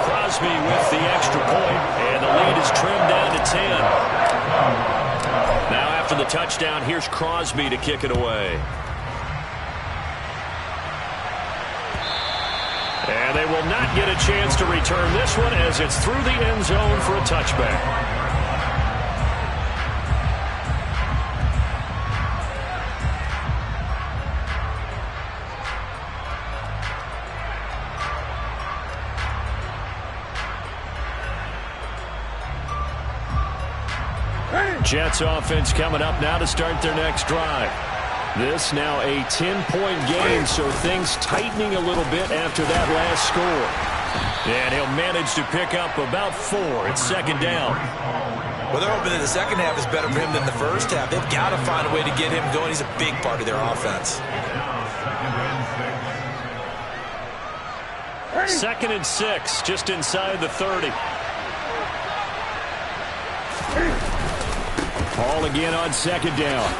Crosby with the extra point, and the lead is trimmed down to 10. Now after the touchdown, here's Crosby to kick it away. And they will not get a chance to return this one as it's through the end zone for a touchback. Jets offense coming up now to start their next drive. This now a 10-point game, so things tightening a little bit after that last score. And he'll manage to pick up about 4. It's second down. Well, they're hoping that the second half is better for him than the first half. They've got to find a way to get him going. He's a big part of their offense. 2nd and 6, just inside the 30. Ball again on second down.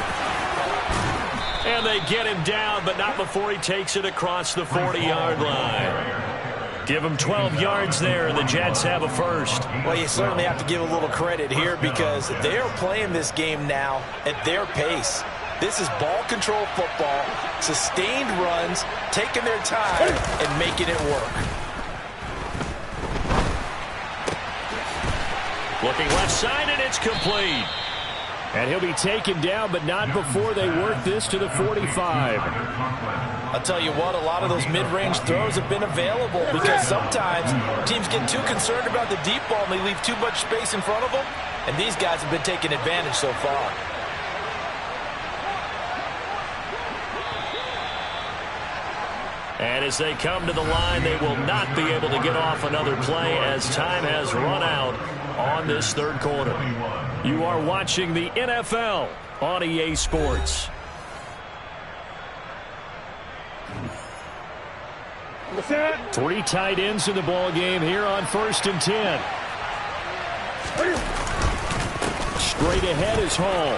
And they get him down, but not before he takes it across the 40-yard line. Give him 12 yards there, and the Jets have a first. Well, you certainly have to give a little credit here because they're playing this game now at their pace. This is ball control football, sustained runs, taking their time, and making it work. Looking left side, and it's complete. And he'll be taken down, but not before they work this to the 45. I'll tell you what, a lot of those mid-range throws have been available because sometimes teams get too concerned about the deep ball and they leave too much space in front of them, and these guys have been taking advantage so far. And as they come to the line, they will not be able to get off another play as time has run out on this third quarter. You are watching the NFL on EA Sports. Three tight ends in the ball game here on 1st and 10. Straight ahead is Hall.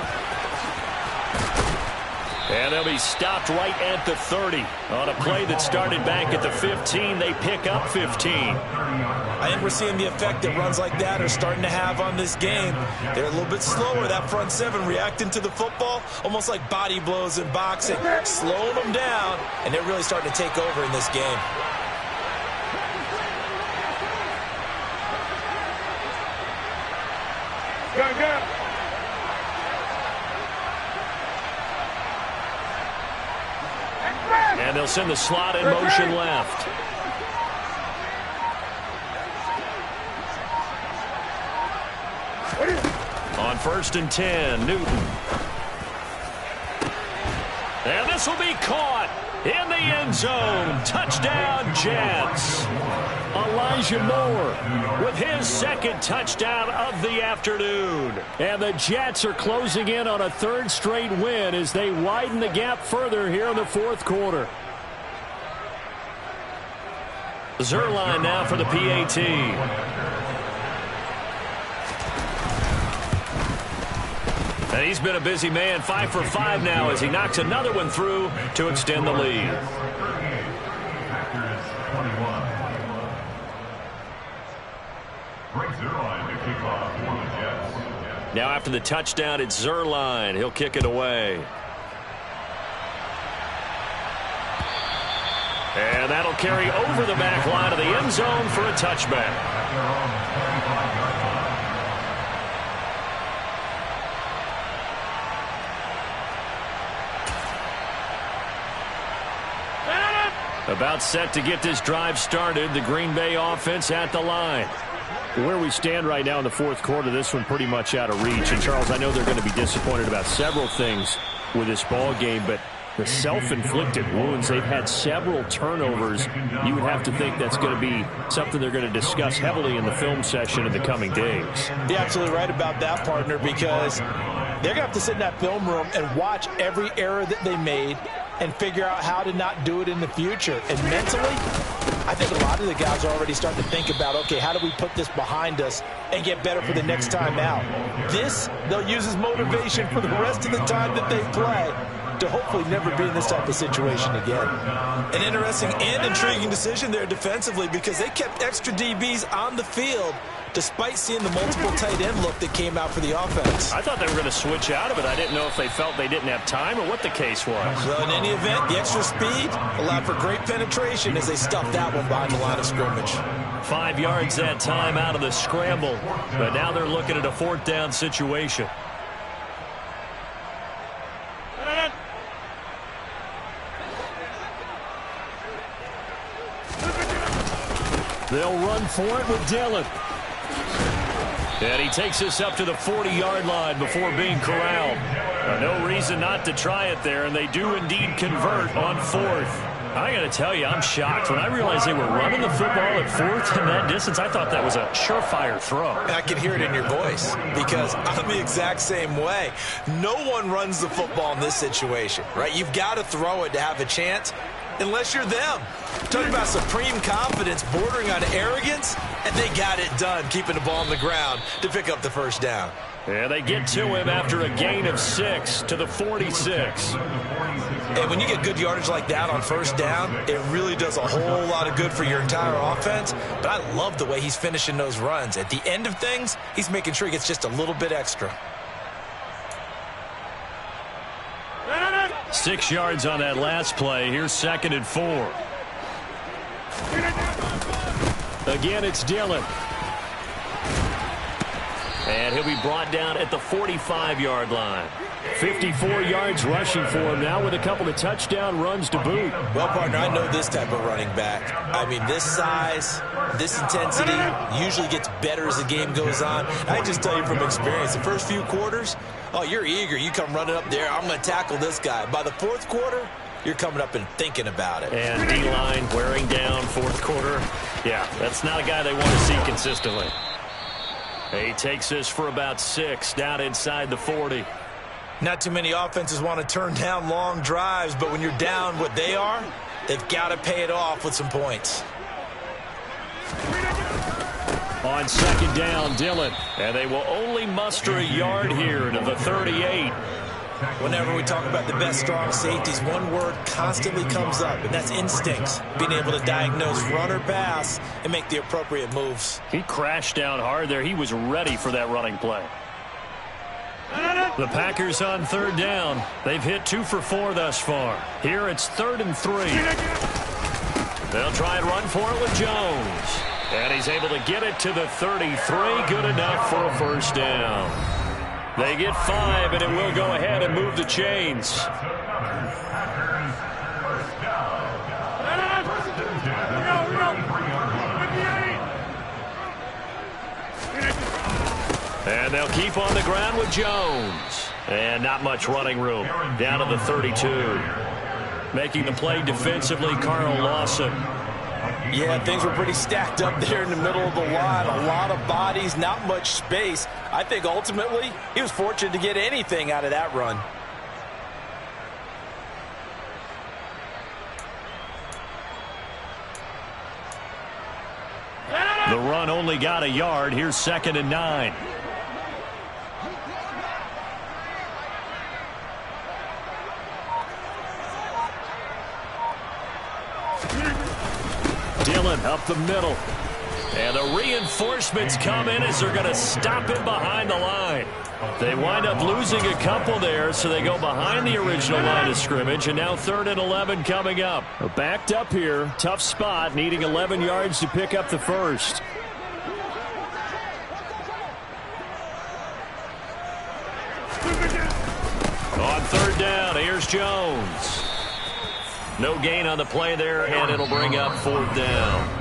And they'll be stopped right at the 30. On a play that started back at the 15, they pick up 15. I think we're seeing the effect that runs like that are starting to have on this game. They're a little bit slower, that front seven, reacting to the football, almost like body blows in boxing, slowing them down, and they're really starting to take over in this game. Go. And they'll send the slot in motion left. On 1st and 10, Newton. And this will be caught in the end zone. Touchdown, Jets. Elijah Moore with his second touchdown of the afternoon. And the Jets are closing in on a 3rd straight win as they widen the gap further here in the 4th quarter. Zerline now for the PAT. And he's been a busy man, 5 for 5 now as he knocks another one through to extend the lead. Now after the touchdown, it's Zerline. He'll kick it away. And that'll carry over the back line of the end zone for a touchback. About set to get this drive started. The Green Bay offense at the line. Where we stand right now in the 4th quarter, this one pretty much out of reach. And, Charles, I know they're going to be disappointed about several things with this ball game, but the self-inflicted wounds, they've had several turnovers. You would have to think that's going to be something they're going to discuss heavily in the film session in the coming days. You're absolutely right about that, partner, because they're going to have to sit in that film room and watch every error that they made and figure out how to not do it in the future. And mentally, I think a lot of the guys are already starting to think about, okay, how do we put this behind us and get better for the next time out? This, they'll use as motivation for the rest of the time that they play to hopefully never be in this type of situation again. An interesting and intriguing decision there defensively because they kept extra DBs on the field despite seeing the multiple tight end look that came out for the offense. I thought they were going to switch out of it. I didn't know if they felt they didn't have time or what the case was. Well, in any event, the extra speed allowed for great penetration as they stuffed that one behind the line of scrimmage. 5 yards that time out of the scramble, but now they're looking at a 4th down situation. They'll run for it with Dillon. And he takes this up to the 40-yard line before being corralled. No reason not to try it there, and they do indeed convert on 4th. I got to tell you, I'm shocked. When I realized they were running the football at 4th in that distance, I thought that was a surefire throw. I can hear it in your voice because I'm the exact same way. No one runs the football in this situation, right? You've got to throw it to have a chance unless you're them. Talking about supreme confidence bordering on arrogance, and they got it done, keeping the ball on the ground to pick up the first down. And they get to him after a gain of 6 to the 46. And when you get good yardage like that on first down, it really does a whole lot of good for your entire offense. But I love the way he's finishing those runs. At the end of things, he's making sure he gets just a little bit extra. 6 yards on that last play. Here's 2nd and 4. Again, it's Dillon. And he'll be brought down at the 45-yard line. 54 yards rushing for him now with a couple of touchdown runs to boot. Well, partner, I know this type of running back. I mean, this size, this intensity usually gets better as the game goes on. I can just tell you from experience, the first few quarters, oh, you're eager. You come running up there. I'm going to tackle this guy. By the 4th quarter, you're coming up and thinking about it. And D-line wearing down 4th quarter. Yeah, that's not a guy they want to see consistently. He takes this for about 6 down inside the 40. Not too many offenses want to turn down long drives, but when you're down what they are, they've got to pay it off with some points. On 2nd down, Dillon. And they will only muster a yard here to the 38. Whenever we talk about the best strong safeties, one word constantly comes up, and that's instincts. Being able to diagnose run or pass and make the appropriate moves. He crashed down hard there. He was ready for that running play. The Packers on 3rd down. They've hit 2 for 4 thus far. Here it's 3rd and 3. They'll try and run for it with Jones. And he's able to get it to the 33. Good enough for a first down. They get 5, and it will go ahead and move the chains. And they'll keep on the ground with Jones. And not much running room. Down to the 32. Making the play defensively, Carl Lawson. Yeah, things were pretty stacked up there in the middle of the line. A lot of bodies, not much space. I think ultimately he was fortunate to get anything out of that run. The run only got a yard. Here's 2nd and 9. Dillon up the middle. And the reinforcements come in as they're going to stop him behind the line. They wind up losing a couple there, so they go behind the original line of scrimmage, and now 3rd and 11 coming up. Backed up here, tough spot, needing 11 yards to pick up the first. On 3rd down, here's Jones. No gain on the play there, and it'll bring up 4th down.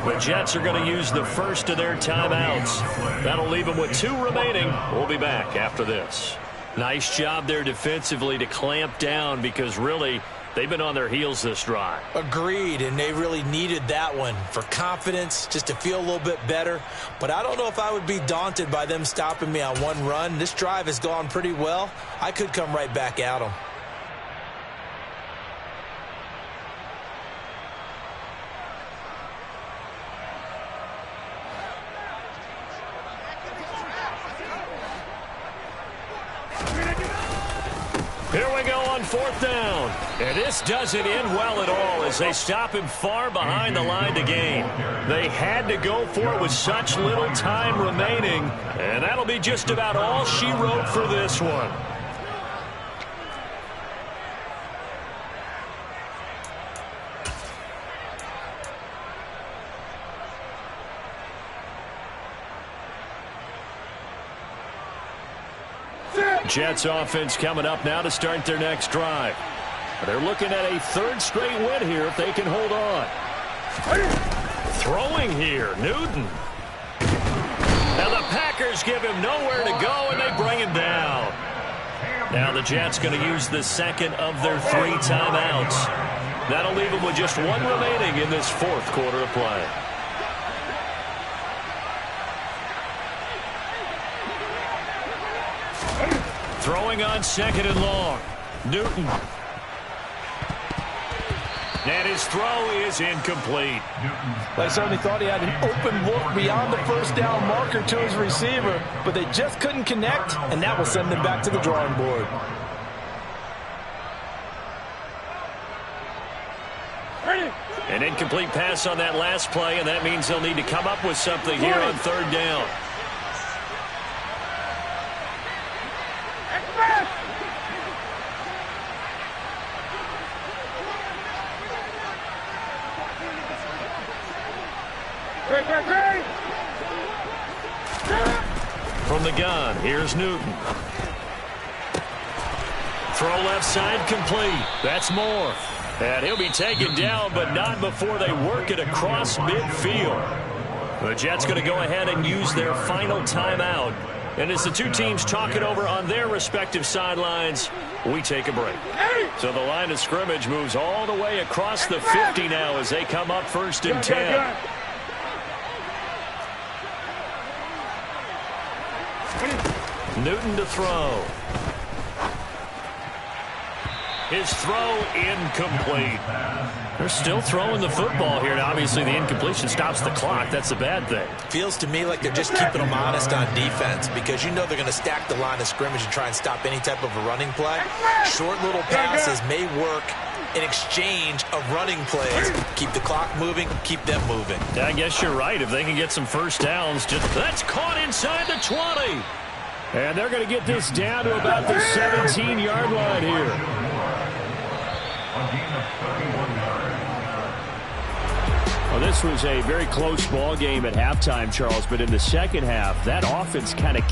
The Jets are going to use the first of their timeouts. That'll leave them with 2 remaining. We'll be back after this. Nice job there defensively to clamp down because really they've been on their heels this drive. Agreed, and they really needed that one for confidence, just to feel a little bit better. But I don't know if I would be daunted by them stopping me on one run. This drive has gone pretty well. I could come right back at them. Here we go on 4th down. And this doesn't end well at all as they stop him far behind the line to gain. They had to go for it with such little time remaining. And that'll be just about all she wrote for this one. Jets offense coming up now to start their next drive. They're looking at a 3rd straight win here if they can hold on. Throwing here, Newton. Defenders give him nowhere to go, and they bring him down. Now the Jets going to use the second of their 3 timeouts. That'll leave them with just 1 remaining in this 4th quarter of play. Throwing on 2nd and long. Newton. And his throw is incomplete. They certainly thought he had an open look beyond the first down marker to his receiver, but they just couldn't connect, and that will send them back to the drawing board. An incomplete pass on that last play, and that means they'll need to come up with something here on 3rd down. From the gun, here's Newton. Throw left side complete. That's Moore. And he'll be taken down, but not before they work it across midfield. The Jets going to go ahead and use their final timeout. And as the 2 teams talk it over on their respective sidelines, we take a break. So the line of scrimmage moves all the way across the 50 now as they come up 1st and 10. Newton to throw. His throw incomplete. They're still throwing the football here. Now, obviously, the incompletion stops the clock. That's a bad thing. Feels to me like they're just keeping them honest on defense because you know they're going to stack the line of scrimmage and try and stop any type of a running play. Short little passes may work in exchange of running plays. Keep the clock moving, keep them moving. I guess you're right. If they can get some first downs, that's caught inside the 20. And they're going to get this down to about the 17-yard line here. Well, this was a very close ball game at halftime, Charles, but in the second half, that offense kind of